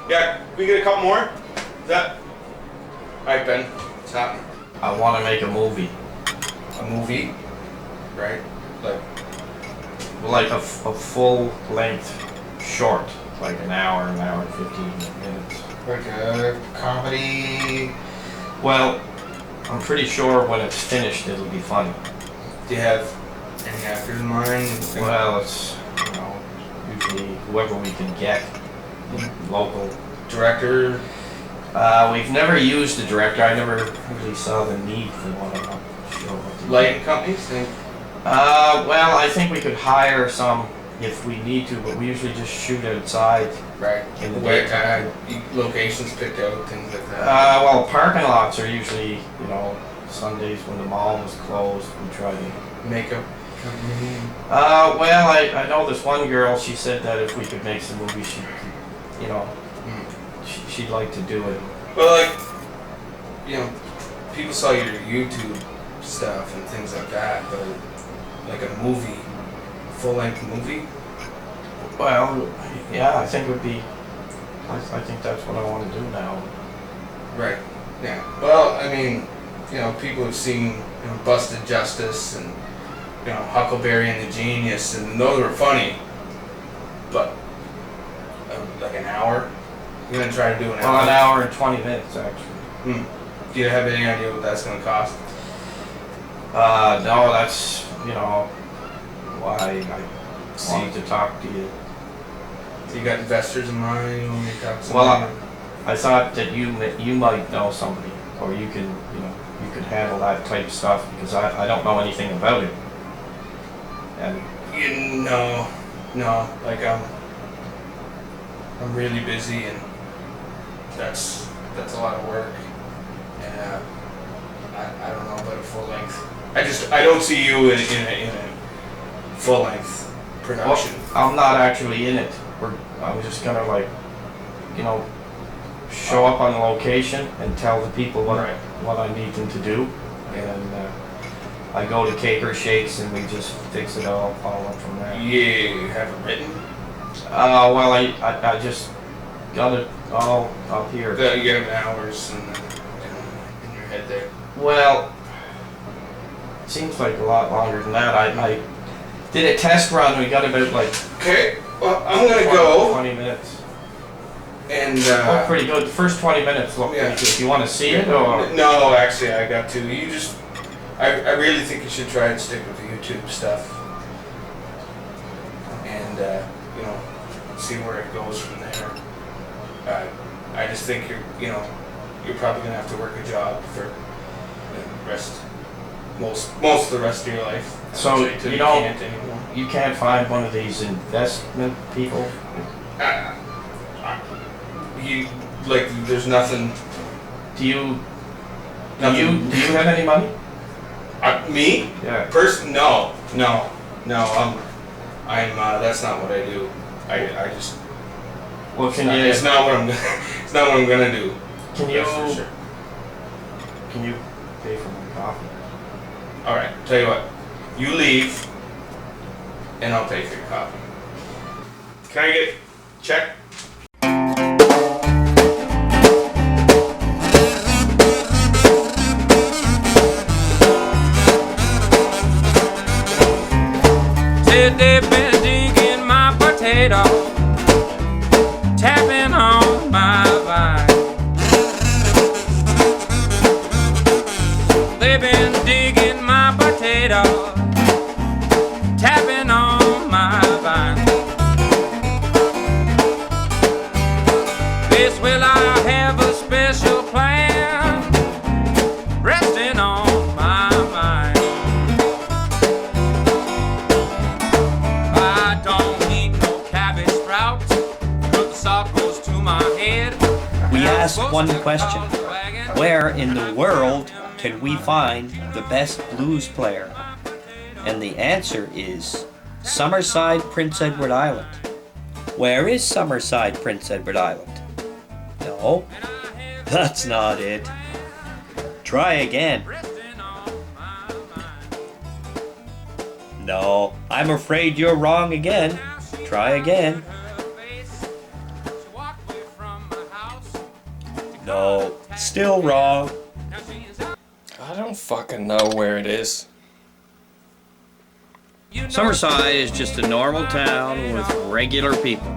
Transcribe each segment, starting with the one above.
Yeah, we get a couple more? Is that? Alright, Ben. What's happening? I want to make a movie. A movie? Right? Like a full-length short. Like an hour and 15 minutes. Like a comedy? Well, I'm pretty sure when it's finished it'll be funny. Do you have any actors in mind? Well, it's, usually whoever we can get. Local. Director? We've never used a director. I never really saw the need for one. I'm not sure what to Lighting companies? well, I think we could hire some if we need to, but we usually just shoot outside. Right. In the Where, locations picked out, things like that. Well, parking lots are usually, Sundays when the mall was closed. We try to Makeup. well, I know this one girl. She said that if we could make some movies, she'd like to do it. Well, people saw your YouTube stuff and things like that, but like a movie, full-length movie. Well, yeah, I think it would be. I think that's what I want to do now. Right. Yeah. Well, I mean, people have seen Busted Justice and Huckleberry and the Genius, and those were funny. But like an hour, you're gonna try to do an hour. Well, an hour and 20 minutes actually. Do you have any idea what that's gonna cost? No, that's why I wanted to talk to you. So you got investors in mind? You want me to talk to somebody? Well, I thought that you might know somebody, or you could handle that type of stuff because I don't know anything about it. And no, like I'm really busy and that's a lot of work, and I don't know about a full length. I don't see you in a full length production. Well, I'm not actually in it. I'm just gonna show up on location and tell the people what I need them to do, and I go to Cake or Shakes and we just fix it all up from there. Yeah, you have it written? Well, I just got it all up here. You have hours in your head there. Well, it seems like a lot longer than that. I did a test run. We got about Okay, well, I'm gonna go. 20 minutes. And pretty good. The first 20 minutes. Look, if you want to see it, or no, actually, I got to. You just, I really think you should try and stick with the YouTube stuff, and see where it goes from there. I just think you're probably gonna have to work a job for the rest, most of the rest of your life. So Can't you can't find one of these investment people. There's nothing. Do you have any money? Me? Yeah. No. I'm. That's not what I do. I just. Well, it's not what I'm. It's not what I'm gonna do. Can you? For sure. Can you pay for my coffee? All right. Tell you what. You leave, and I'll pay for your coffee. Can I get check? Said they've been digging my potato, tapping on my vine. They've been digging my potato, tapping on my vine. This will I have a special plan, resting on my mind. I don't need no cabbage sprouts, but the salt goes to my head. We asked one question: where in the world can we find the best blues player? And the answer is Summerside, Prince Edward Island. Where is Summerside, Prince Edward Island? No, that's not it. Try again. No, I'm afraid you're wrong again. Try again. No, still wrong. I don't fucking know where it is. Summerside is just a normal town with regular people.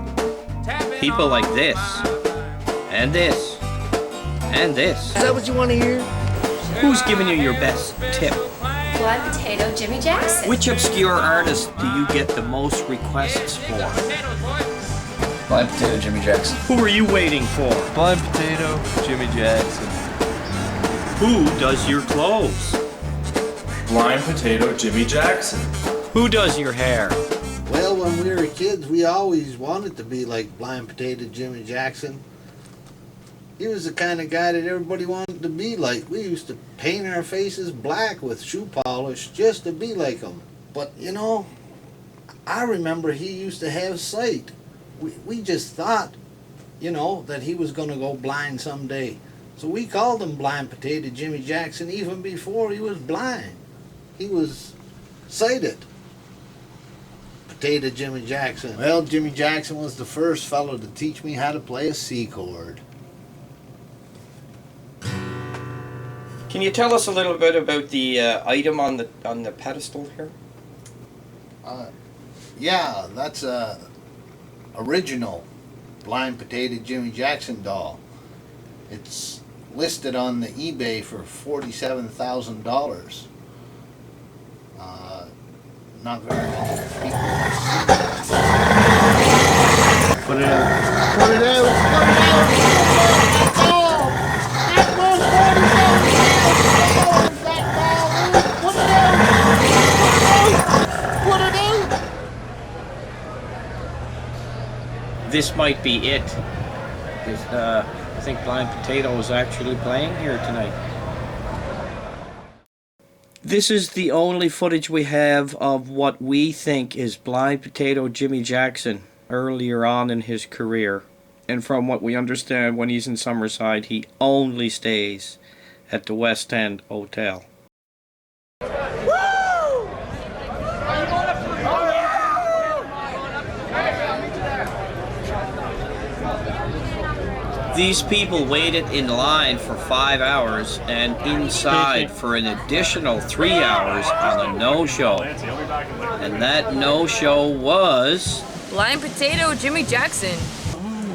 People like this, and this, and this. Is that what you want to hear? Who's giving you your best tip? Blind Potato Jimmy Jackson. Which obscure artist do you get the most requests for? Blind Potato Jimmy Jackson. Who are you waiting for? Blind Potato Jimmy Jackson. Who does your clothes? Blind Potato Jimmy Jackson. Who does your hair? Well, when we were kids, we always wanted to be like Blind Potato Jimmy Jackson. He was the kind of guy that everybody wanted to be like. We used to paint our faces black with shoe polish just to be like him. But, you know, I remember he used to have sight. We just thought, you know, that he was going to go blind someday. So we called him Blind Potato Jimmy Jackson even before he was blind. He was sighted. Potato Jimmy Jackson. Well, Jimmy Jackson was the first fellow to teach me how to play a C chord. Can you tell us a little bit about the item on the pedestal here? Yeah, that's a original Blind Potato Jimmy Jackson doll. It's listed on the eBay for $47,000. Not very many people. Put it out. Put it out. This might be it. I think Blind Potato is actually playing here tonight. This is the only footage we have of what we think is Blind Potato Jimmy Jackson earlier on in his career. And from what we understand, when he's in Summerside, he only stays at the West End Hotel. These people waited in line for 5 hours and inside for an additional 3 hours on a no-show. And that no-show was... Blind Potato Jimmy Jackson.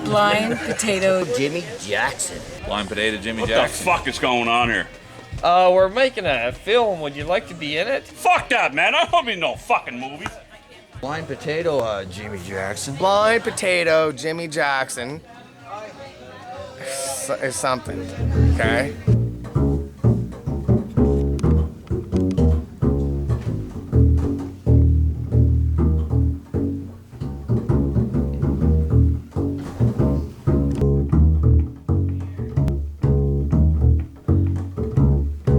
Blind Potato Jimmy Jackson. Blind Potato Jimmy What Jackson. the fuck is going on here? We're making a film. Would you like to be in it? Fuck that, man. I don't mean no fucking movies. Blind Potato Jimmy Jackson. Blind Potato Jimmy Jackson is something, okay?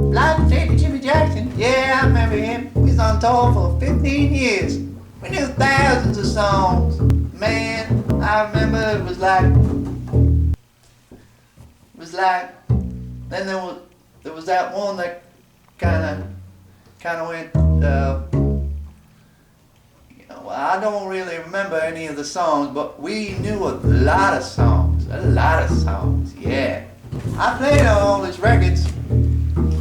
Blind Potato Jimmy Jackson. Yeah, I remember him. We was on tour for 15 years. We knew thousands of songs. Man, I remember it was like, then there was that one that kind of went, I don't really remember any of the songs, but we knew a lot of songs, yeah. I played on all his records.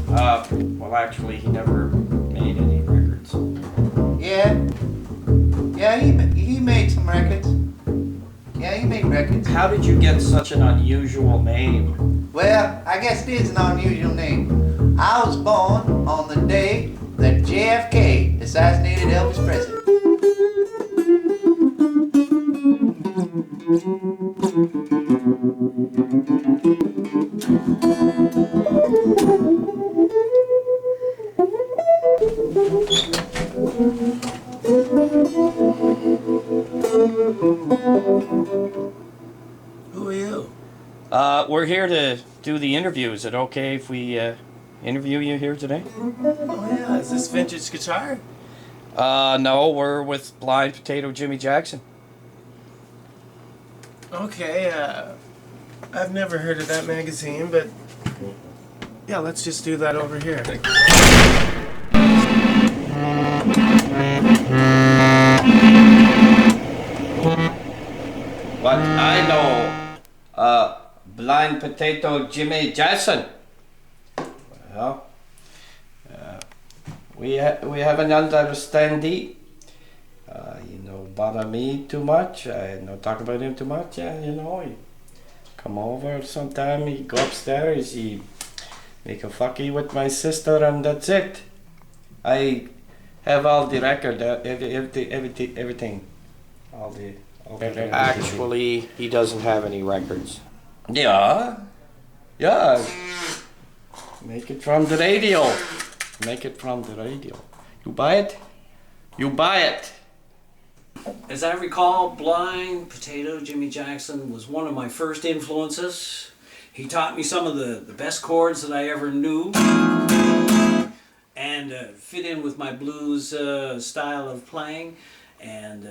Well, actually, he never made any records. Yeah, he made some records. Yeah, he made records. How did you get such an unusual name? Well, I guess it is an unusual name. I was born on the day that JFK assassinated Elvis Presley. Who are you? We're here to do the interview. Is it okay if we interview you here today? Oh yeah, is this vintage guitar? No, we're with Blind Potato Jimmy Jackson. Okay, I've never heard of that magazine, but yeah, let's just do that over here. But I know, Blind Potato Jimmy Jackson. Well, we have an understanding. You know, bother me too much. I don't talk about him too much. Yeah, you know, he come over sometime. He go upstairs. He make a fucky with my sister, and that's it. I have all the record, everything, all the. Actually, he doesn't have any records. Yeah. Make it from the radio. You buy it? You buy it. As I recall, Blind Potato Jimmy Jackson was one of my first influences. He taught me some of the best chords that I ever knew, and fit in with my blues style of playing. And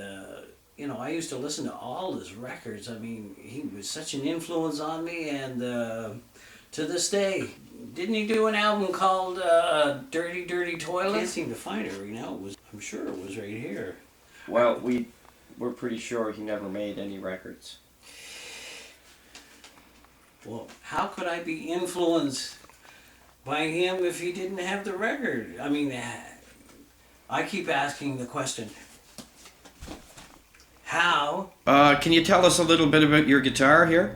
you know, I used to listen to all his records. I mean, he was such an influence on me, and to this day. Didn't he do an album called Dirty Dirty Toilet? I can't seem to find it right now. I'm sure it was right here. Well, we're pretty sure he never made any records. Well, how could I be influenced by him if he didn't have the record? I mean, I keep asking the question, how? Can you tell us a little bit about your guitar here?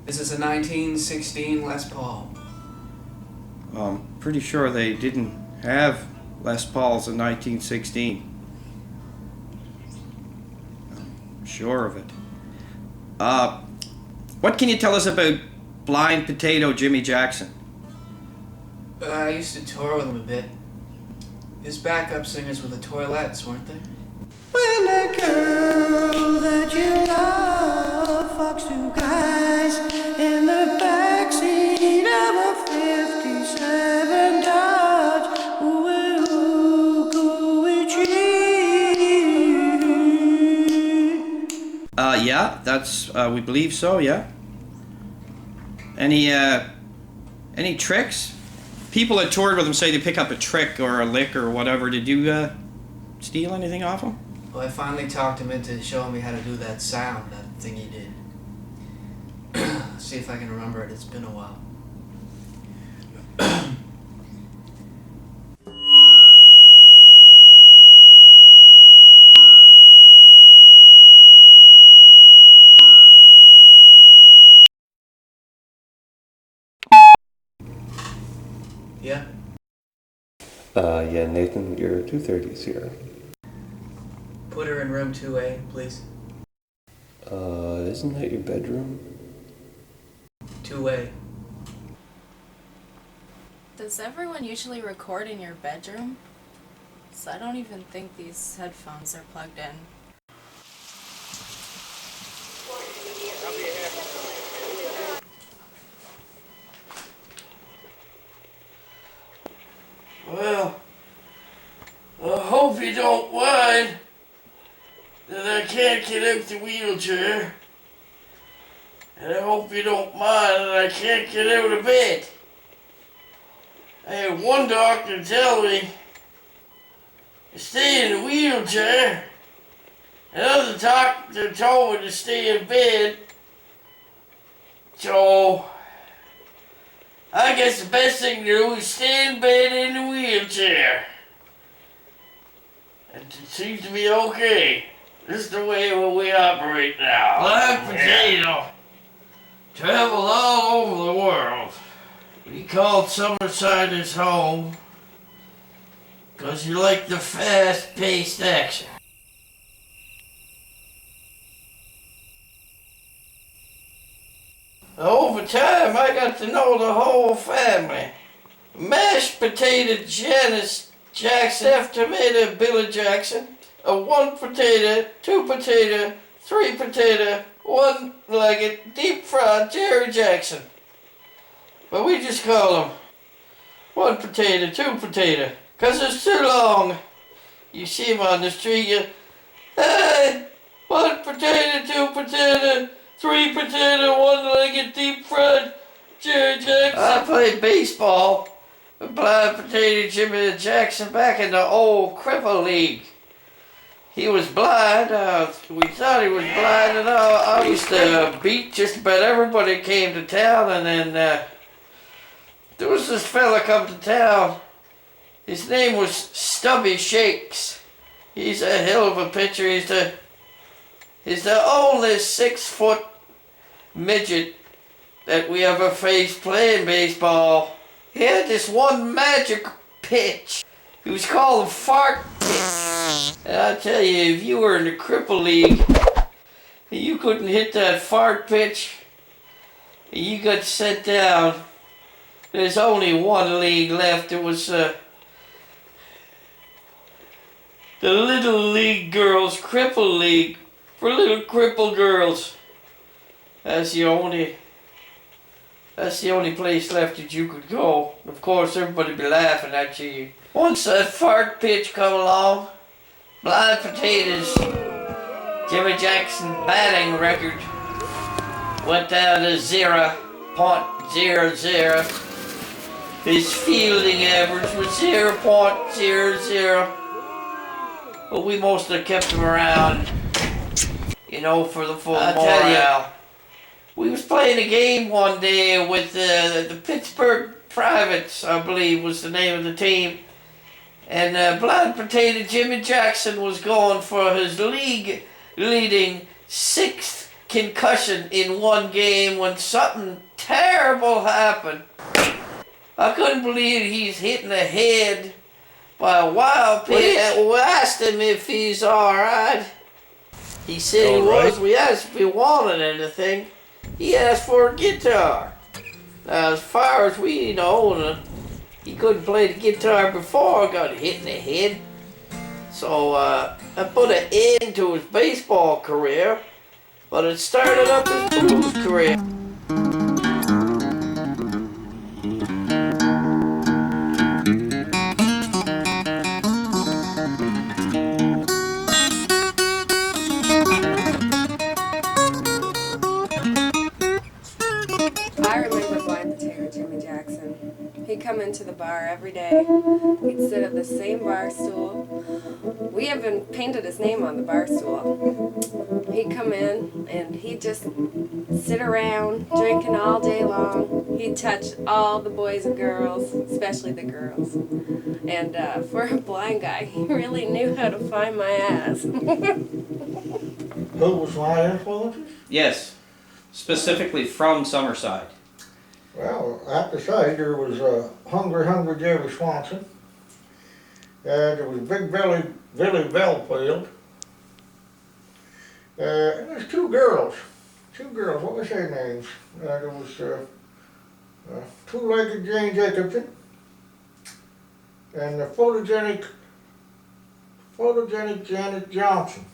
This is a 1916 Les Paul. Pretty sure they didn't have Les Pauls in 1916. I'm sure of it. What can you tell us about Blind Potato Jimmy Jackson? I used to tour with him a bit. His backup singers were the Toilettes, weren't they? When the girl that you love fucks two guys in the backseat of a 57 Dodge, Yeah, that's, we believe so, yeah. Any tricks? People that toured with him say they pick up a trick or a lick or whatever. Did you, steal anything off him? Well, I finally talked him into showing me how to do that sound, that thing he did. See if I can remember it. It's been a while. Yeah? Yeah, Nathan, your 230's here. Put her in room 2A, please. Isn't that your bedroom? 2A. Does everyone usually record in your bedroom? 'Cause I don't even think these headphones are plugged in. Well, I hope you don't mind that I can't get out the wheelchair. And I hope you don't mind that I can't get out of bed. I had one doctor tell me to stay in the wheelchair. Another doctor told me to stay in bed. So, I guess the best thing to do is stay in bed in the wheelchair. It seems to be okay. This is the way we operate now. Blind Potato traveled all over the world. He called Summerside his home because he liked the fast-paced action. Over time, I got to know the whole family. Mashed potato Janice Jackson, F tomato Billy Jackson, a 1 potato, 2 potato, 3 potato, 1-legged, deep-fried Jerry Jackson. But we just call him 1 potato, 2 potato, 'cause it's too long. You see him on the street, you, hey, 1 potato, 2 potato, 3 potato, 1-legged, deep-fried Jerry Jackson. I played baseball with Blind Potato Jimmy Jackson back in the old Cripple League. he was blind. We thought he was blind, and I used to beat just about everybody that came to town. And then there was this fella come to town. His name was Stubby Shakes. He's a hell of a pitcher. He's the only 6-foot midget that we ever faced playing baseball. He had this one magic pitch. He was called the fart pitch. And I tell you, if you were in the cripple league and you couldn't hit that fart pitch and you got sent down, there's only one league left. It was the Little League Girls Cripple League for little crippled girls. That's the only place left that you could go. Of course, everybody be laughing at you. Once that fart pitch come along, Blind Potatoes, Jimmy Jackson batting record went down to 0.00. His fielding average was 0.00. But we mostly kept him around, you know, for the full morale. We was playing a game one day with the Pittsburgh Privates, I believe was the name of the team. And Blind Potato Jimmy Jackson was going for his league-leading 6th concussion in one game when something terrible happened. I couldn't believe he's hitting the head by a wild pitch. We asked him if he's alright. He said he was. We asked if he wanted anything. He asked for a guitar. Now, as far as we know, he couldn't play the guitar before got hit in the head. So I put an end to his baseball career, but it started up his blues career. I remember Blind Potato Jimmy Jackson. He'd come into the bar every day. He'd sit at the same bar stool. We even painted his name on the bar stool. He'd come in and he'd just sit around drinking all day long. He'd touch all the boys and girls, especially the girls. And for a blind guy, he really knew how to find my ass. Who was my influences? Yes, specifically from Summerside. Well, at the side there was Hungry Jerry Swanson. There was Big Billy Bellfield. And there's two girls. What was their names? There was Two-Legged Jane Jacobson and the photogenic Janet Johnson.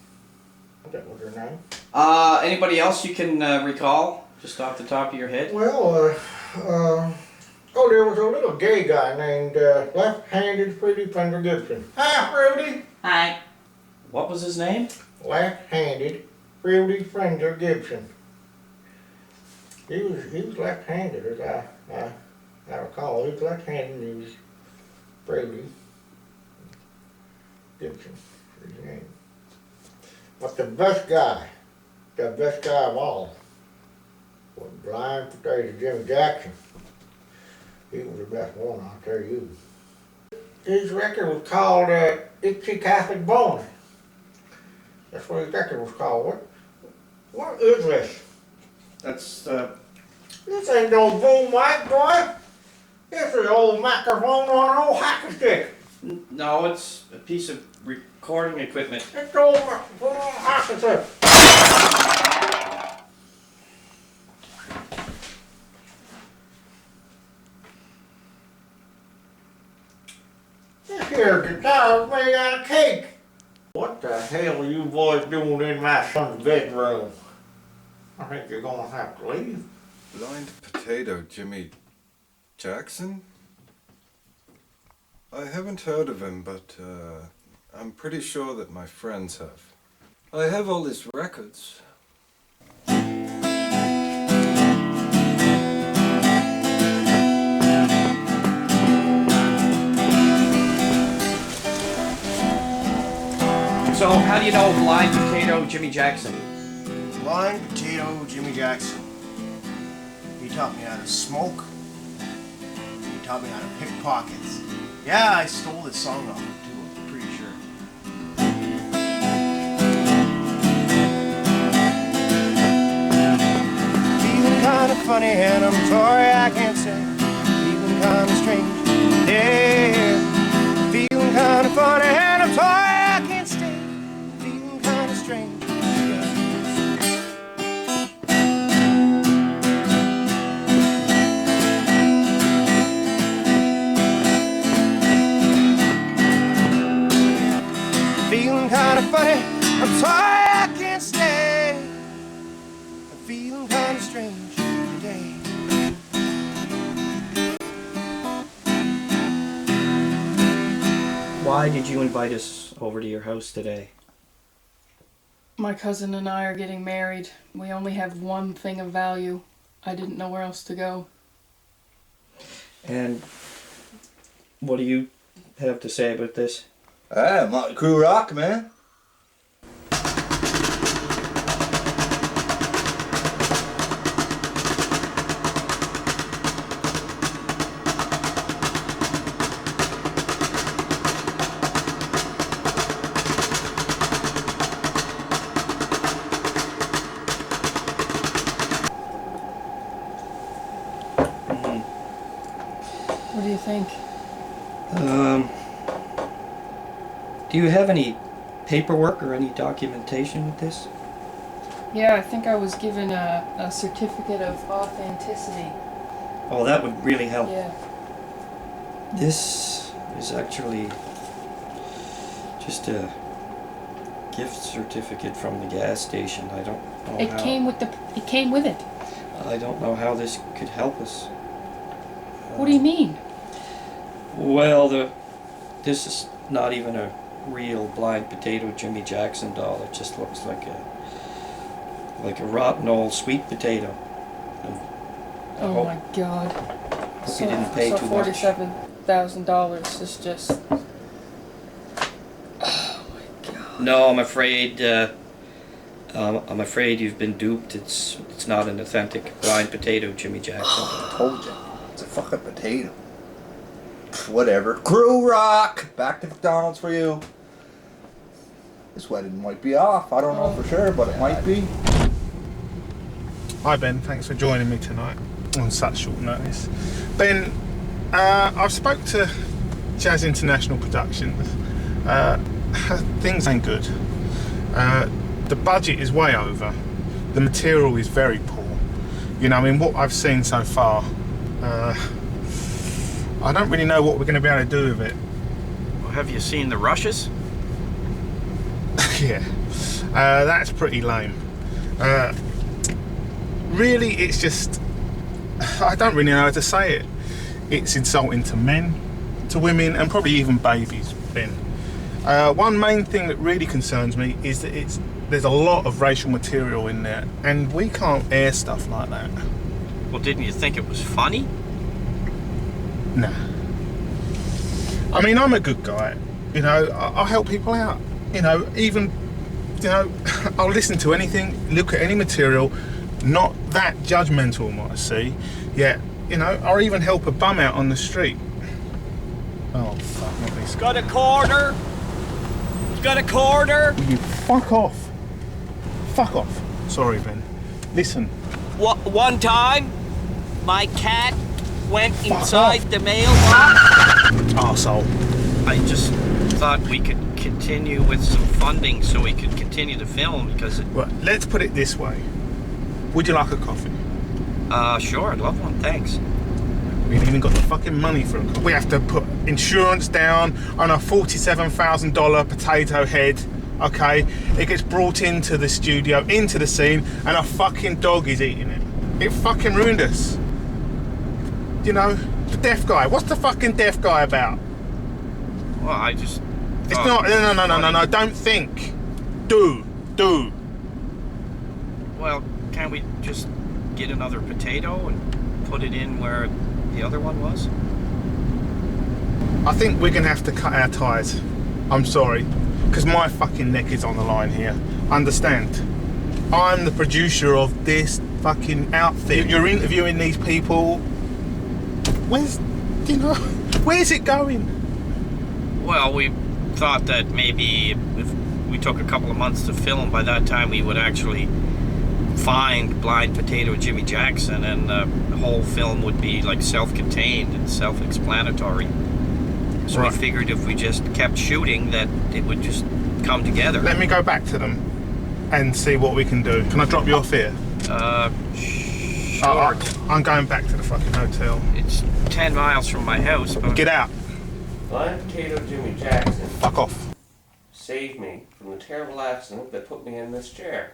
That was her name. Anybody else you can recall, just off the top of your head? Well, there was a little gay guy named Left-Handed Fruity Fender Gibson. Hi, Fruity. Hi. What was his name? Left-Handed Fruity Fender Gibson. He was left-handed, as I recall. He was left-handed. He was Fruity Gibson, his name. But the best guy of all, was Blind Potato Jimmy Jackson. He was the best one, I'll tell you. His record was called Itchy Catholic Boner. That's what his record was called. What is this? That's This ain't no boom mic, boy. This is an old microphone on an old hacky stick. No, it's a piece of recording equipment. It's old microphone on a hacky stick. This here guitar is made out of cake. What the hell are you boys doing in my son's bedroom? I think you're gonna have to leave. Blind Potato Jimmy Jackson? I haven't heard of him, but I'm pretty sure that my friends have. I have all his records. So how do you know Blind Potato Jimmy Jackson? Blind Potato Jimmy Jackson. He taught me how to smoke. He taught me how to pick pockets. Yeah, I stole this song off him too, I'm pretty sure. Feeling kinda funny and I'm sorry I can't say. Feeling kinda strange, yeah. Feeling kinda funny and I'm sorry I can't stay. Feeling kinda strange, yeah. Feeling kinda funny, I'm sorry I can't stay. I'm feeling kinda strange today. Why did you invite us over to your house today? My cousin and I are getting married. We only have one thing of value. I didn't know where else to go. And what do you have to say about this? Ah, Motley Crue rock, man. What do you think? Do you have any paperwork or any documentation with this? Yeah, I think I was given a certificate of authenticity. Oh, that would really help. Yeah. This is actually just a gift certificate from the gas station. I don't know It how. came with it. I don't know how this could help us. What do you mean? Well, this is not even a real Blind Potato Jimmy Jackson doll. It just looks like a rotten old sweet potato. And I Oh hope my God. you didn't pay too much. $47,000 is just. No, I'm afraid. I'm afraid you've been duped. It's not an authentic Blind Potato Jimmy Jackson. I told you. It's a fucking potato. Whatever. Crew rock! Back to McDonald's for you. This wedding might be off. I don't know for sure, but it might be. Hi Ben, thanks for joining me tonight on such short notice. Ben, I've spoke to Jazz International Productions. Things ain't good. The budget is way over. The material is very poor. You know, I mean, what I've seen so far, I don't really know what we're going to be able to do with it. Well, have you seen the rushes? Yeah, that's pretty lame. Really, it's just, I don't really know how to say it. It's insulting to men, to women, and probably even babies, Ben. One main thing that really concerns me is that there's a lot of racial material in there, and we can't air stuff like that. Well, didn't you think it was funny? Nah. I mean, I'm a good guy. You know, I'll help people out. You know, even, you know, I'll listen to anything, look at any material, not that judgmental on what I see. Yet, you know, I'll even help a bum out on the street. Oh, fuck, not this. Got a quarter? Got a quarter? Will you fuck off? Fuck off. Sorry, Ben. Listen. One time, my cat went Fuck inside off. the mailbox. Arsehole. I just thought we could continue with some funding so we could continue to film because it... Right, let's put it this way. Would you like a coffee? Sure, I'd love one, thanks. We ain't even got the fucking money for a coffee. We have to put insurance down on a $47,000 potato head, okay? It gets brought into the studio, into the scene, and a fucking dog is eating it. It fucking ruined us. You know, the deaf guy. What's the fucking deaf guy about? Well, I just... It's not, no, don't think. Do. Well, can't we just get another potato and put it in where the other one was? I think we're gonna have to cut our ties. I'm sorry. Because my fucking neck is on the line here. Understand? I'm the producer of this fucking outfit. You're interviewing these people. Where's it going? Well, we thought that maybe if we took a couple of months to film, by that time we would actually find Blind Potato Jimmy Jackson, and the whole film would be like self-contained and self-explanatory. So Right. we figured if we just kept shooting, that it would just come together. Let me go back to them and see what we can do. Can I drop you off here? Sure. I'm going back to the fucking hotel. It's 10 miles from my house. But Get out. Blind Potato Jimmy Jackson Fuck off. saved me from the terrible accident that put me in this chair.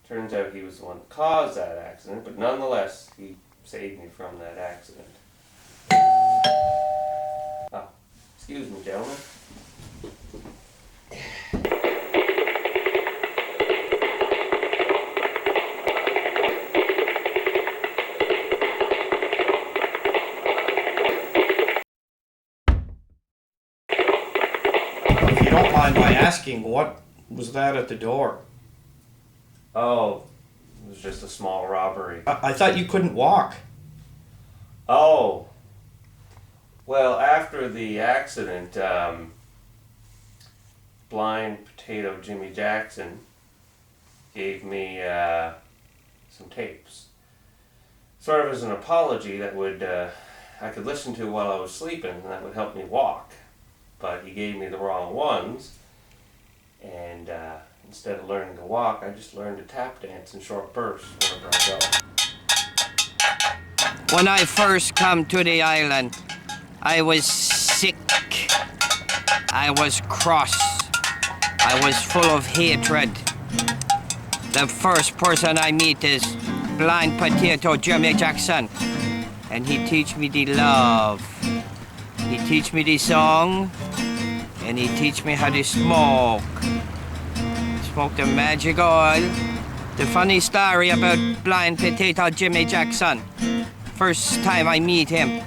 Turns out he was the one that caused that accident, but nonetheless, he saved me from that accident. Oh, excuse me, gentlemen. if you don't mind my asking, what was that at the door? Oh, it was just a small robbery. I thought you couldn't walk. Oh. Well, after the accident, Blind Potato Jimmy Jackson gave me some tapes. Sort of as an apology that would I could listen to while I was sleeping, and that would help me walk. But he gave me the wrong ones, and instead of learning to walk, I just learned to tap dance in short bursts wherever I go. When I first come to the island, I was sick. I was cross. I was full of hatred. The first person I meet is Blind Potato Jimmy Jackson. And he teach me the love. He teach me the song. And he teach me how to smoke. Smoke the magic oil. The funny story about Blind Potato Jimmy Jackson. First time I meet him,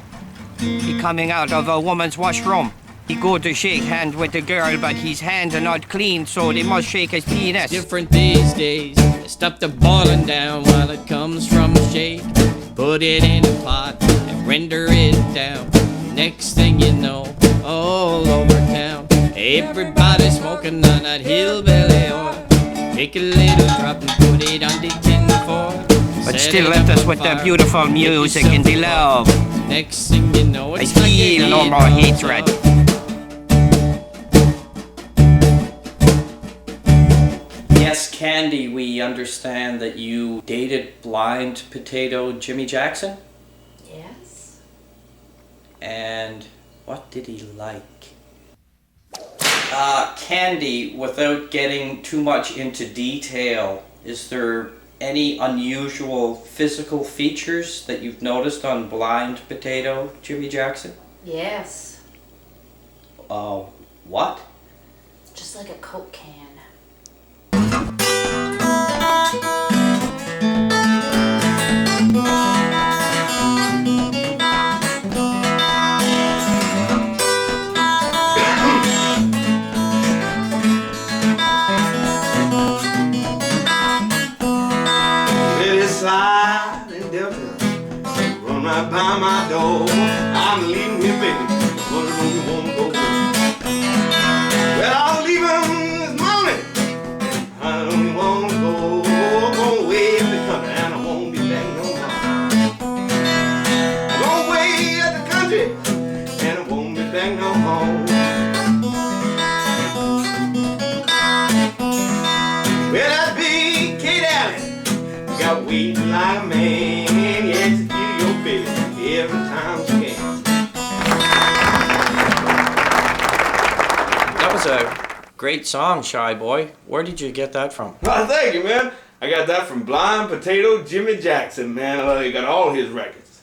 he coming out of a woman's washroom. He go to shake hands with the girl, but his hands are not clean, so they must shake his penis. Different these days. Stop the boiling down while it comes from a shake. Put it in a pot and render it down. Next thing you know, all over town, everybody smoking on that hillbilly oil. Take a little drop and put it on the tin foil. But still left us with the beautiful music and the love. Next thing you know, I feel no more hatred. Yes, Candy, we understand that you dated Blind Potato Jimmy Jackson? Yes. And what did he like? Candy, without getting too much into detail, is there any unusual physical features that you've noticed on Blind Potato Jimmy Jackson? Yes. What? Just like a Coke can. Slide and Delta, run right by my door. I'm leaving here, baby. Where do you want to go? Well, I'll leave him this morning. I don't want to go. Go away at the country, and I won't be back no more. Go away at the country, and I won't be back no more. Well, that big Kate Allen got weed like a man, yes, to give your baby every time she can. That was a great song, Shy Boy. Where did you get that from? Oh, thank you, man. I got that from Blind Potato Jimmy Jackson, man. He got all his records.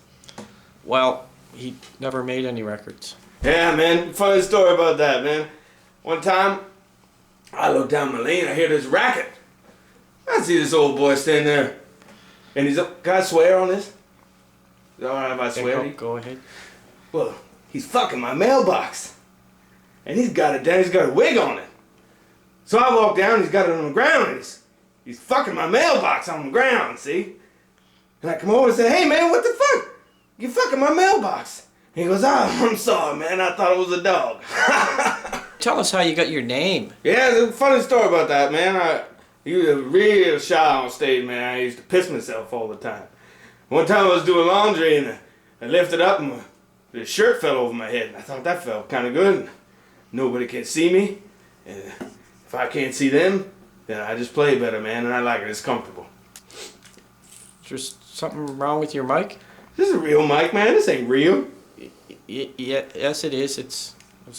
Well, he never made any records. Yeah, man. Funny story about that, man. One time, I look down my lane, I hear this racket. I see this old boy standing there. And he's up. Can I swear on this? Is it alright if I swear? Go ahead. Well, he's fucking my mailbox. and he's got a wig on it. So I walk down, he's got it on the ground, and he's fucking my mailbox on the ground, see? And I come over and say, hey man, what the fuck? You fucking my mailbox. He goes, oh, I'm sorry, man, I thought it was a dog. Tell us how you got your name. Yeah, there's a funny story about that, man. He was real shy on stage, man. I used to piss myself all the time. One time I was doing laundry and I lifted up and the shirt fell over my head. And I thought that felt kind of good. Nobody can see me. And if I can't see them, then I just play better, man. And I like it. It's comfortable. Is there something wrong with your mic? This is a real mic, man. This ain't real. Yes, it is. It's a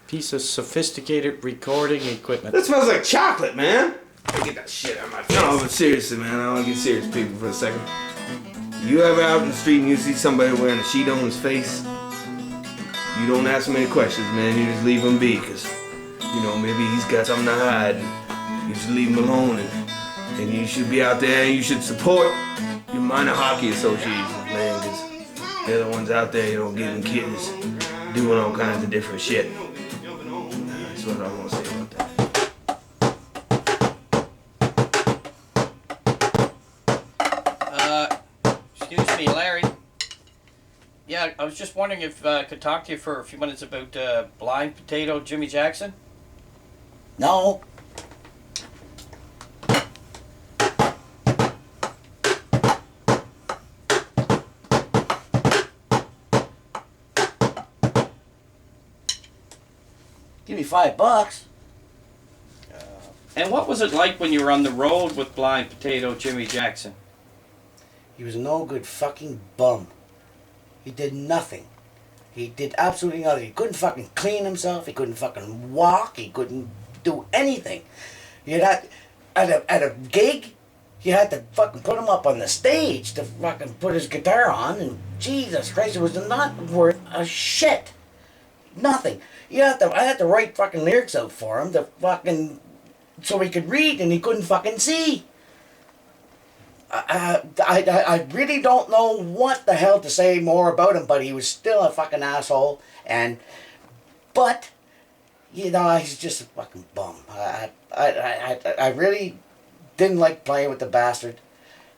piece of sophisticated recording equipment. That smells like chocolate, man. Get that shit out of my face. No, but seriously, man. I want to get serious, people, for a second. You ever out in the street and you see somebody wearing a sheet on his face? You don't ask him any questions, man. You just leave him be, because, you know, maybe he's got something to hide. And you just leave him alone, and you should be out there and you should support your minor hockey associations, man, because they're the ones out there, you know, getting kids doing all kinds of different shit. That's what I want to say about that. Excuse me, Larry. Yeah, I was just wondering if I could talk to you for a few minutes about Blind Potato Jimmy Jackson. No. Give me $5. And what was it like when you were on the road with Blind Potato Jimmy Jackson? He was a no good fucking bum. He did nothing. He did absolutely nothing. He couldn't fucking clean himself. He couldn't fucking walk. He couldn't do anything. You had at a gig, you had to fucking put him up on the stage to fucking put his guitar on, and Jesus Christ, it was not worth a shit. Nothing. I had to write fucking lyrics out for him to fucking so he could read, and he couldn't fucking see. I really don't know what the hell to say more about him, but he was still a fucking asshole, but, you know, he's just a fucking bum. I really didn't like playing with the bastard,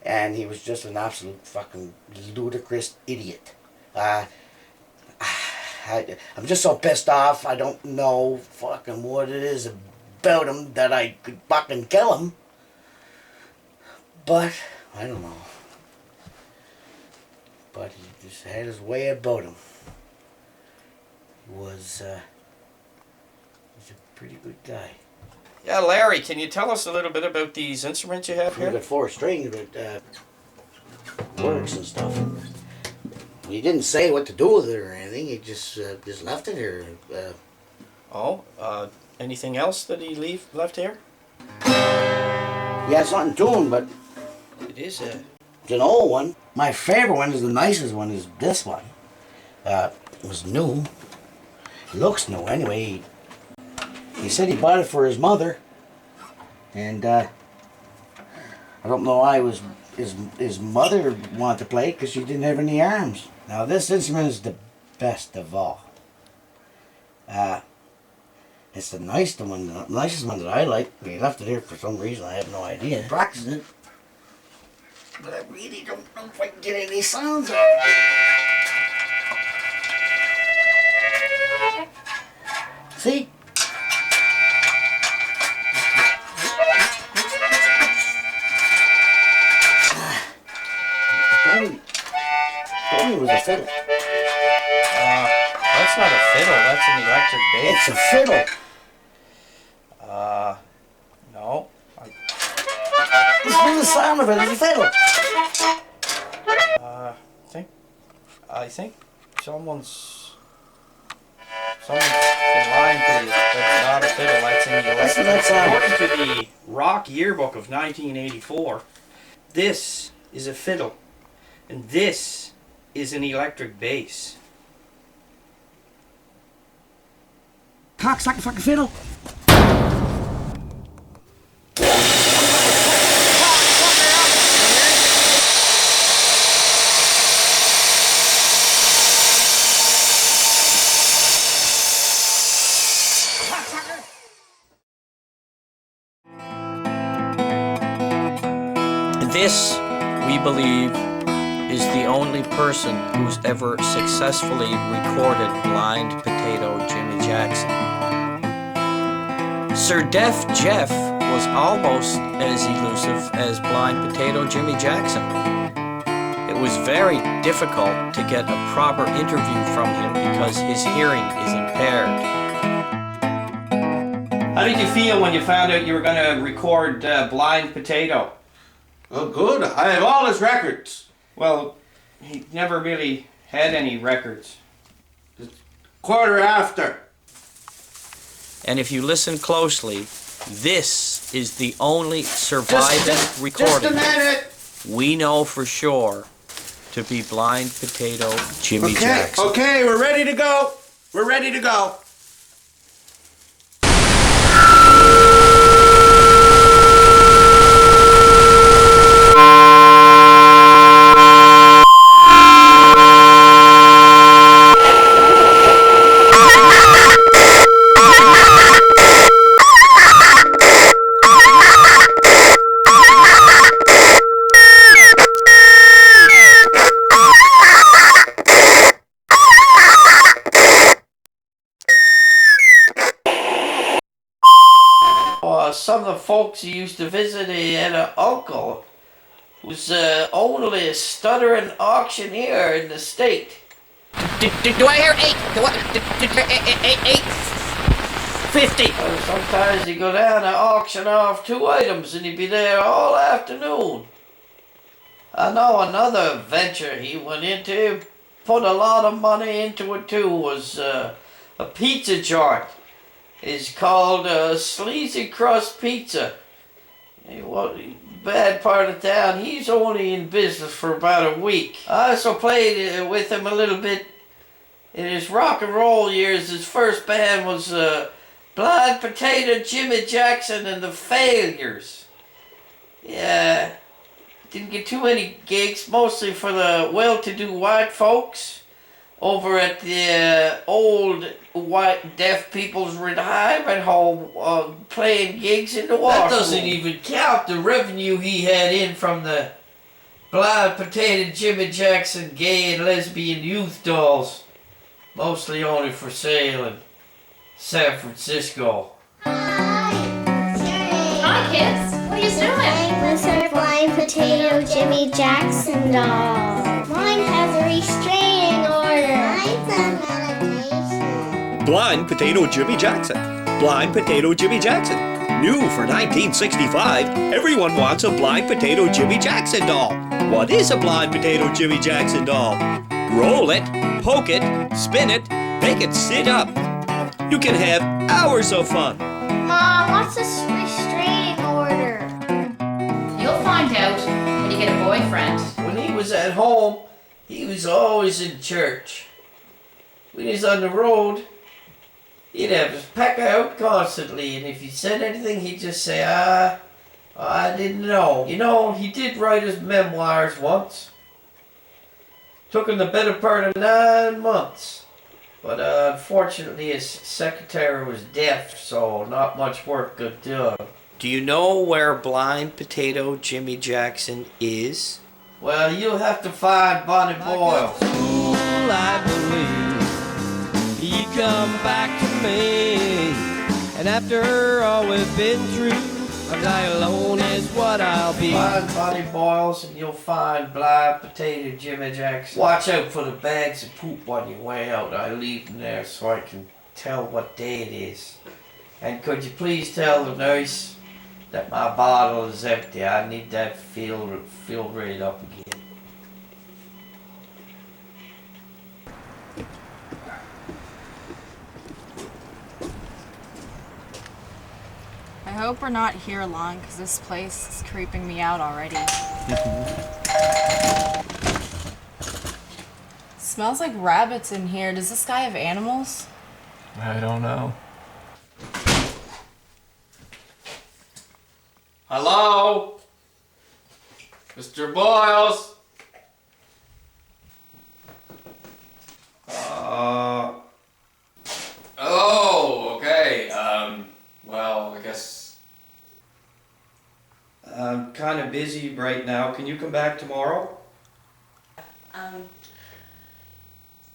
and he was just an absolute fucking ludicrous idiot. I'm just so pissed off, I don't know fucking what it is about him that I could fucking kill him, but I don't know. But he just had his way about him. He's a pretty good guy. Yeah, Larry, can you tell us a little bit about these instruments you have here? We've got 4 strings, but works and stuff. He didn't say what to do with it or anything. He just left it here. Anything else that he left here? Yeah, it's not in tune, but it's an old one. My favorite one is the nicest one. Is this one? It was new. It looks new anyway. He said he bought it for his mother, and I don't know why his mother wanted to play it because she didn't have any arms. Now this instrument is the best of all. It's the nicest one that I like. He left it here for some reason. I have no idea. Practicing it, but I really don't know if I can get any sounds out. See? Told me it was a fiddle. That's not a fiddle, that's an electric bass. It's a fiddle. No. Listen to the sound of it, it's a fiddle. I think someone's been lying to you. That's not a fiddle, that's an electric bass. According to the Rock Yearbook of 1984, this is a fiddle, and this is an electric bass. Cocksucker fucking fiddle. This, we believe, is the only person who's ever successfully recorded Blind Potato Jimmy Jackson. Sir Deaf Jeff was almost as elusive as Blind Potato Jimmy Jackson. It was very difficult to get a proper interview from him because his hearing is impaired. How did you feel when you found out you were going to record Blind Potato? Oh, good. I have all his records. Well, he never really had any records. Quarter after. And if you listen closely, this is the only surviving recording Just a minute. we know for sure to be Blind Potato Jimmy Jackson. Okay, we're ready to go. We're ready to go. Some of the folks he used to visit, he had an uncle who was only a stuttering auctioneer in the state. Do I hear 8? Do I, 850? Sometimes he'd go down and auction off 2 items and he'd be there all afternoon. I know another venture he went into, put a lot of money into it too, was a pizza joint. It's called Sleazy Crust Pizza. Bad part of town. He's only in business for about a week. I also played with him a little bit in his rock and roll years. His first band was Blind Potato Jimmy Jackson and the Failures. Yeah, didn't get too many gigs, mostly for the well-to-do white folks over at the old white deaf people's retirement home, playing gigs in the washroom. That doesn't even count the revenue he had in from the Blind Potato Jimmy Jackson gay and lesbian youth dolls, mostly only for sale in San Francisco. Hi, kids. What are you doing? With our Blind Potato Jimmy Jackson doll. Mine has a restraining order. Mine's on medication. Blind Potato Jimmy Jackson. Blind Potato Jimmy Jackson. New for 1965, everyone wants a Blind Potato Jimmy Jackson doll. What is a Blind Potato Jimmy Jackson doll? Roll it, poke it, spin it, make it sit up. You can have hours of fun. Mom, what's this restraining order? You'll find out when you get a boyfriend. When he was at home, he was always in church. When he's on the road, he'd have his peck out constantly, and if he said anything, he'd just say, I didn't know. You know, he did write his memoirs once. Took him the better part of 9 months. But unfortunately, his secretary was deaf, so not much work got done. Do you know where Blind Potato Jimmy Jackson is? Well, you'll have to find Bonnie Boyle. I believe he'd come back to me. And after all we've been through, I'll die alone is what I'll be. Find Bonnie Boyles and you'll find Blind Potato Jimmy Jackson. Watch out for the bags of poop on your way out. I leave them there so I can tell what day it is. And could you please tell the nurse that my bottle is empty? I need that filled right up again. I hope we're not here long, because this place is creeping me out already. Smells like rabbits in here. Does this guy have animals? I don't know. Hello? Mr. Boyles? Oh, okay. Well, I guess I'm kind of busy sleep right now. Can you come back tomorrow?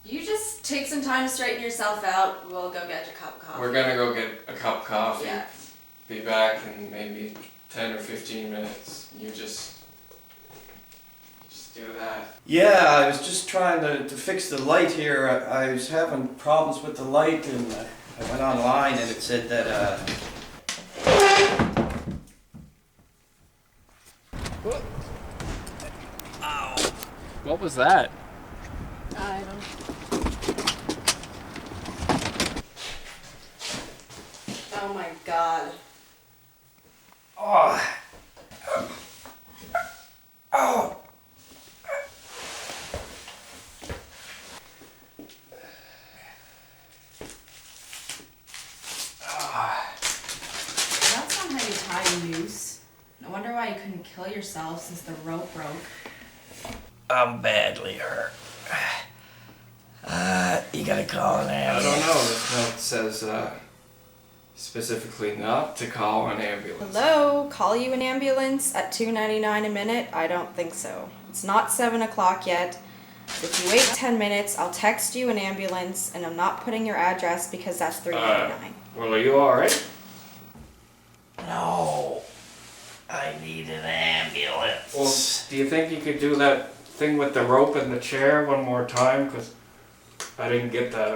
You just take some time to straighten yourself out. We'll go get your cup of coffee. We're gonna go get a cup of coffee. Yeah. Be back in maybe 10 or 15 minutes. You just do that. Yeah, I was just trying to fix the light here. I was having problems with the light, and I went online and it said that What was that? I don't. Oh my god. oh. Oh. That's not how you tie a noose. No wonder why you couldn't kill yourself since the rope broke. I'm badly hurt. You gotta call an I ambulance. don't know. This note says specifically not to call an ambulance. Hello, call you an ambulance at $2.99 a minute? I don't think so. It's not 7 o'clock yet. If you wait 10 minutes, I'll text you an ambulance, and I'm not putting your address because that's $3.99. Well, are you alright? No. I need an ambulance. Well, do you think you could do that thing with the rope and the chair one more time? Because I didn't get that.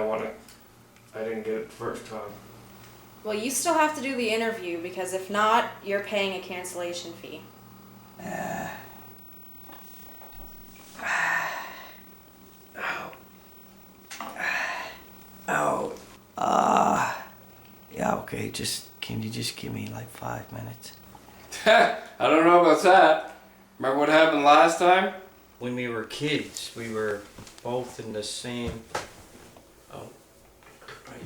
I didn't get it the first time. Well, you still have to do the interview because if not, you're paying a cancellation fee. Yeah, okay, can you just give me like 5 minutes? I don't know about that. Remember what happened last time? When we were kids, we were both in the same. Oh, right.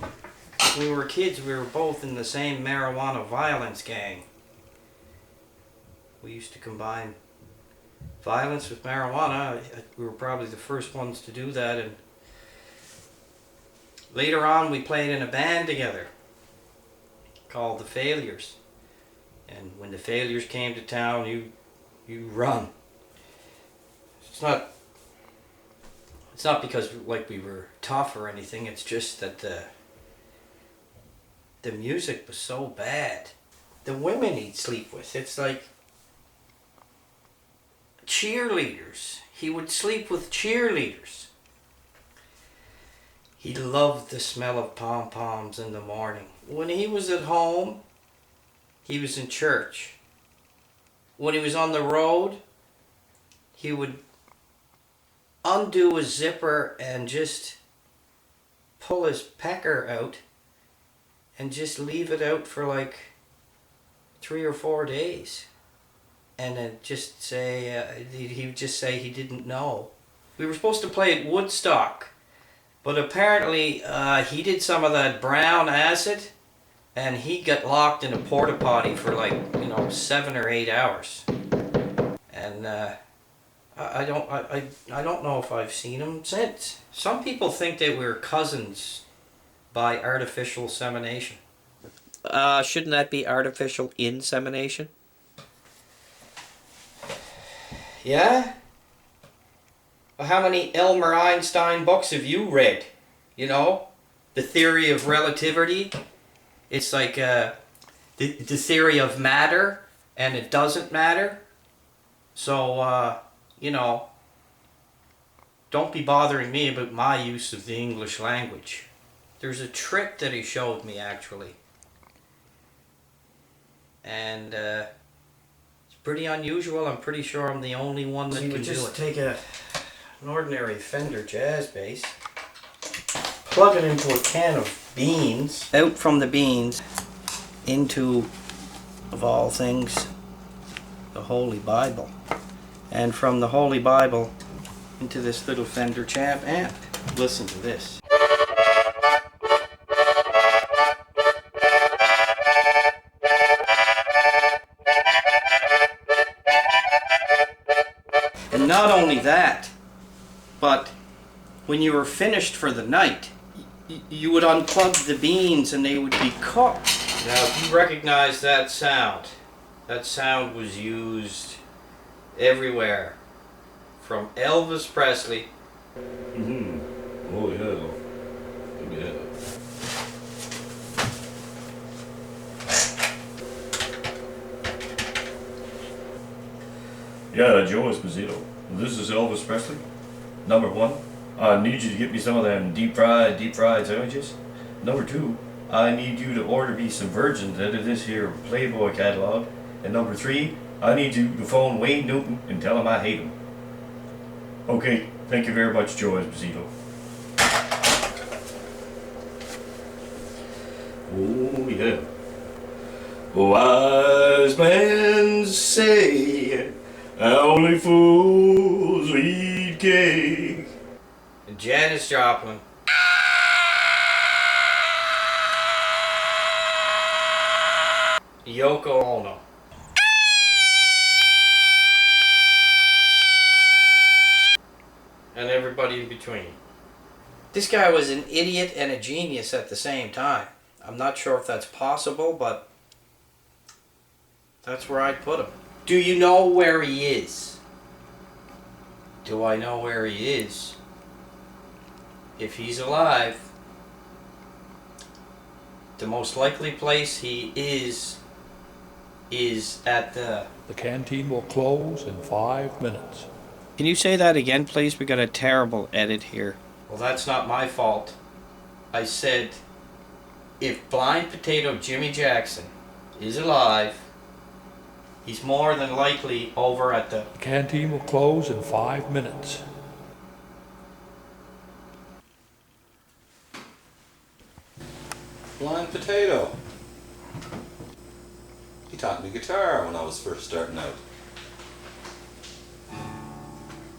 When we were kids, we were both in the same marijuana violence gang. We used to combine violence with marijuana. We were probably the first ones to do that, and later on, we played in a band together called the Failures. And when the Failures came to town, you run. It's not because like we were tough or anything. It's just that the music was so bad. The women he'd sleep with, it's like cheerleaders. He would sleep with cheerleaders. He loved the smell of pom-poms in the morning. When he was at home, he was in church. When he was on the road, he would undo his zipper and just pull his pecker out and just leave it out for like 3 or 4 days. And then just say, he would just say he didn't know. We were supposed to play at Woodstock, but apparently he did some of that brown acid and he got locked in a porta potty for like, 7 or 8 hours. And I don't know if I've seen him since. Some people think that we're cousins by artificial insemination. Shouldn't that be artificial insemination? Yeah? Well, how many Elmer Einstein books have you read? The theory of relativity. It's like the theory of matter, and it doesn't matter. So, don't be bothering me about my use of the English language. There's a trick that he showed me, actually. And it's pretty unusual. I'm pretty sure I'm the only one that can do it. You would just take an ordinary Fender jazz bass, plug it into a can of beans, out from the beans into, of all things, the Holy Bible, and from the Holy Bible into this little Fender Champ amp. Listen to this. And not only that, but when you were finished for the night, you would unplug the beans and they would be cooked. Now, if you recognize that sound was used everywhere. From Elvis Presley. Oh, yeah. Yeah. Yeah, Joe Esposito. This is Elvis Presley. Number 1, I need you to get me some of them deep fried sandwiches. Number 2, I need you to order me some virgins out of this here Playboy catalog. And number 3, I need you to phone Wayne Newton and tell him I hate him. Okay, thank you very much, Joe Esposito. Oh, yeah. Wise men say only fools eat cake. Janis Joplin. Yoko Ono. And everybody in between. This guy was an idiot and a genius at the same time. I'm not sure if that's possible, but that's where I'd put him. Do you know where he is? Do I know where he is? If he's alive, the most likely place he is at the... The canteen will close in 5 minutes. Can you say that again, please? We got a terrible edit here. Well, that's not my fault. I said, if Blind Potato Jimmy Jackson is alive, he's more than likely over at the... The canteen will close in 5 minutes. Blind Potato. He taught me guitar when I was first starting out.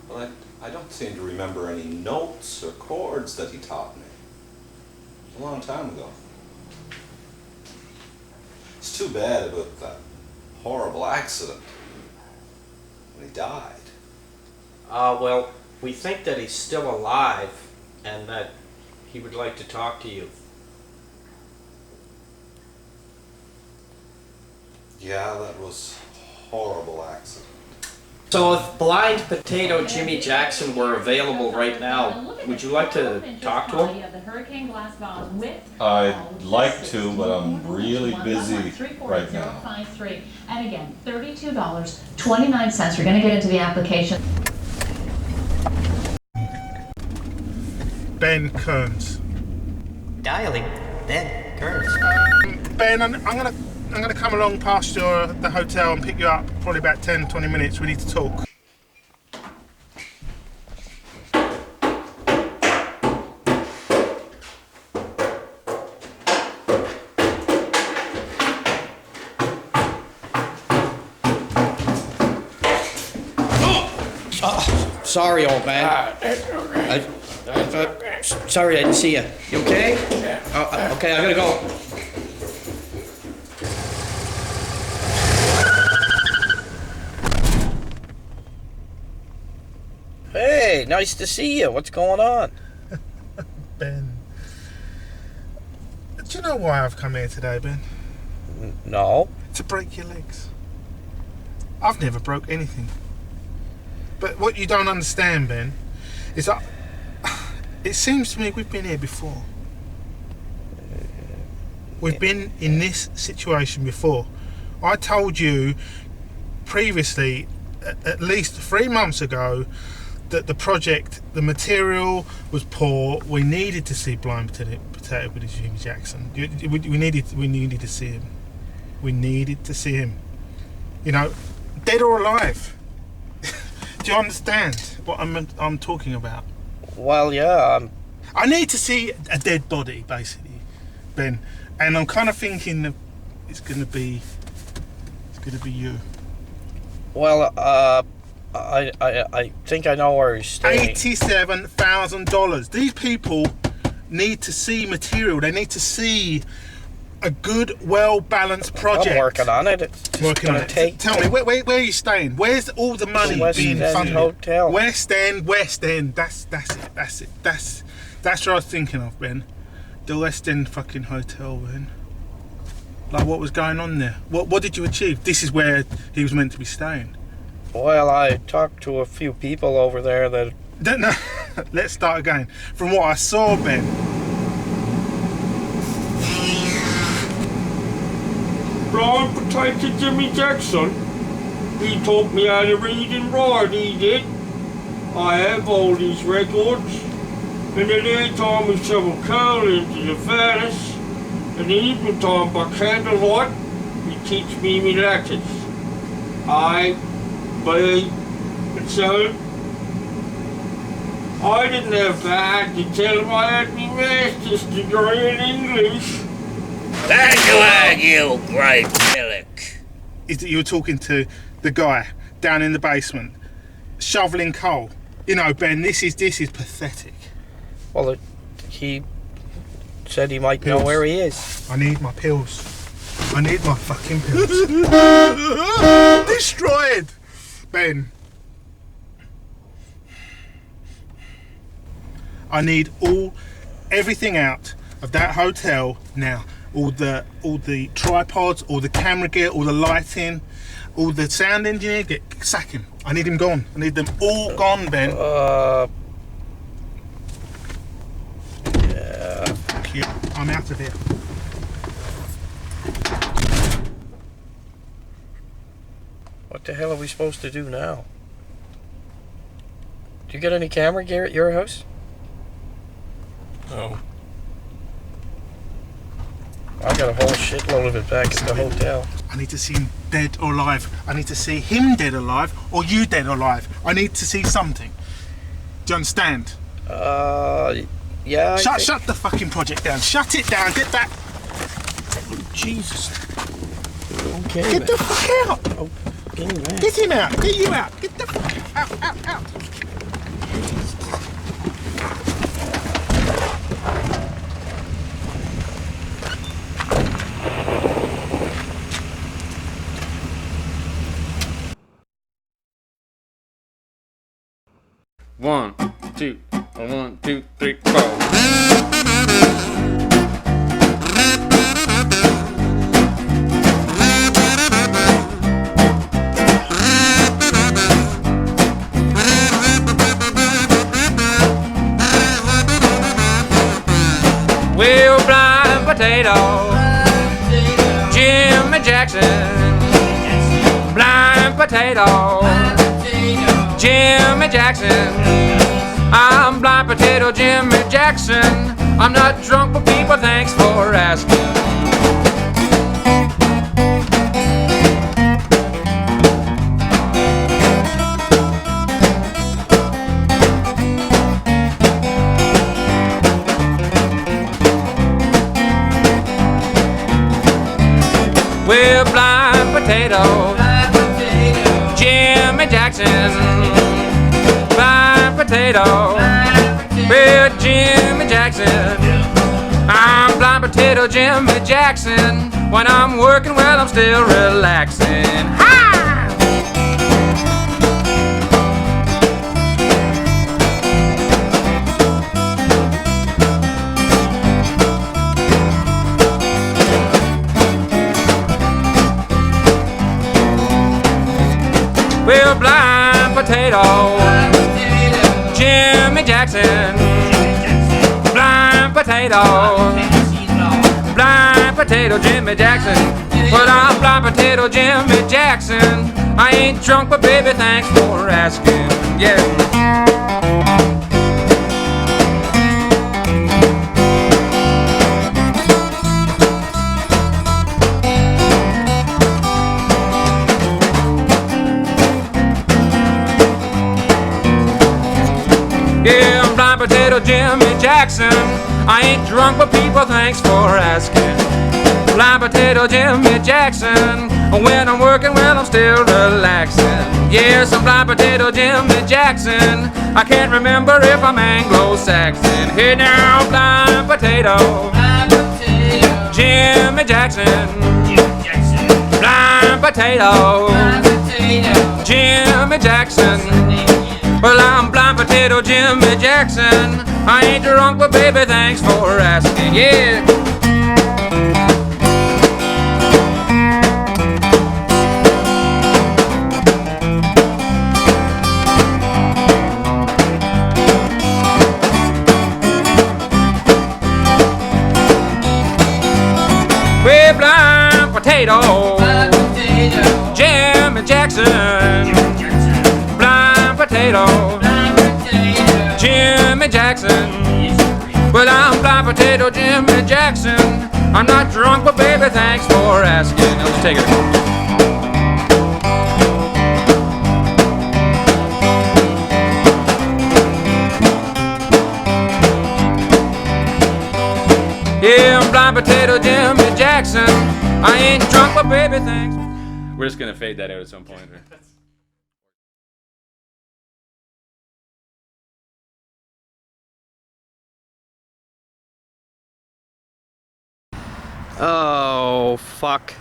But I don't seem to remember any notes or chords that he taught me. It was a long time ago. It's too bad about that horrible accident when he died. Well, we think that he's still alive and that he would like to talk to you. Yeah, that was a horrible accident. So if Blind Potato Jimmy Jackson were available right now, would you like to talk to him? I'd like to, but I'm really busy right now. And again, $32.29. We're going to get into the application. Ben Kearns. Dialing Ben Kearns. Ben, I'm gonna come along past the hotel and pick you up. Probably about 10-20 minutes. We need to talk. Sorry, old man. Sorry, I didn't see you. You okay? Okay, I gotta go. Hey, nice to see you. What's going on? Ben. Do you know why I've come here today, Ben? No. To break your legs. I've never broke anything. But what you don't understand, Ben, is that it seems to me we've been here before. We've been in this situation before. I told you previously, at least 3 months ago, that the project, the material was poor. We needed to see Blind Potato with Jimmy Jackson. We needed to see him. We needed to see him. You know, dead or alive. Do you understand what I'm talking about? Well, yeah. I need to see a dead body, basically, Ben. And I'm kind of thinking that it's gonna be you. Well, I think I know where he's staying. $87,000. These people need to see material. They need to see a good, well-balanced project. I'm working on it. It's just gonna take. Tell me, where are you staying? Where's all the money being funded? Hotel. West End. That's it. That's what I was thinking of, Ben. The West End fucking hotel, Ben. Like, what was going on there? What did you achieve? This is where he was meant to be staying. Well, I talked to a few people over there that... No, let's start again. From what I saw, Ben. Blind Potato Jimmy Jackson. He taught me how to read and write, he did. I have all these records. In the daytime we shovel coal into the furnace. In the evening time by candlelight, he teach me letters. A, B, and so. I didn't have time to tell him I had my master's degree in English. Thank you, great Pillock. You were talking to the guy down in the basement, shoveling coal. You know, Ben, this is pathetic. Well, he said he might know where he is. I need my pills. I need my fucking pills. Destroyed! Ben. I need everything out of that hotel now. All the tripods, all the camera gear, all the lighting, all the sound engineer, sack him. I need him gone. I need them all gone, Ben. Yeah. Fuck you. I'm out of here. What the hell are we supposed to do now? Do you get any camera gear at your house? No. I got a whole shitload of it back at the hotel. I need to see him dead or alive. I need to see him dead or alive, or you dead or alive. I need to see something. Do you understand? Yeah. Shut the fucking project down. Shut it down. Get that. Oh, Jesus. Okay. Get the fuck out. Oh, get him out. Get him out. Get you out. Get the fuck out. One, two, 3, 4. Well, blind potato, Jimmy Jackson, blind potato, Jimmy Jackson. I'm blind potato Jimmy Jackson. I'm not drunk, but people, thanks for asking. Well, blind potato, Jimmy Jackson, blind potato, well, Jimmy Jackson. I'm blind potato Jimmy Jackson. When I'm working, well, I'm still relaxing. Ha! Well, blind potato, Jimmy Jackson, blind potato, blind potato Jimmy Jackson. Well, I'm blind potato Jimmy Jackson. I ain't drunk, but baby, thanks for asking. Yeah. Yeah, I'm blind potato Jimmy Jackson. I ain't drunk, but people, thanks for asking. Blind potato Jimmy Jackson. When I'm working, well, I'm still relaxing. Yes, I'm blind potato Jimmy Jackson. I can't remember if I'm Anglo-Saxon. Hey now, blind potato, Jimmy Jackson. Blind potato, Jimmy Jackson. Well, I'm blind potato Jimmy Jackson. I ain't drunk, but baby, thanks for asking. Yeah. Jackson. Well, I'm Blind Potato Jimmy Jackson. I'm not drunk, but baby, thanks for asking. Now let's take it. Yeah, I'm Blind Potato Jimmy Jackson. I ain't drunk, but baby, thanks. We're just gonna fade that out at some point. Oh, fuck.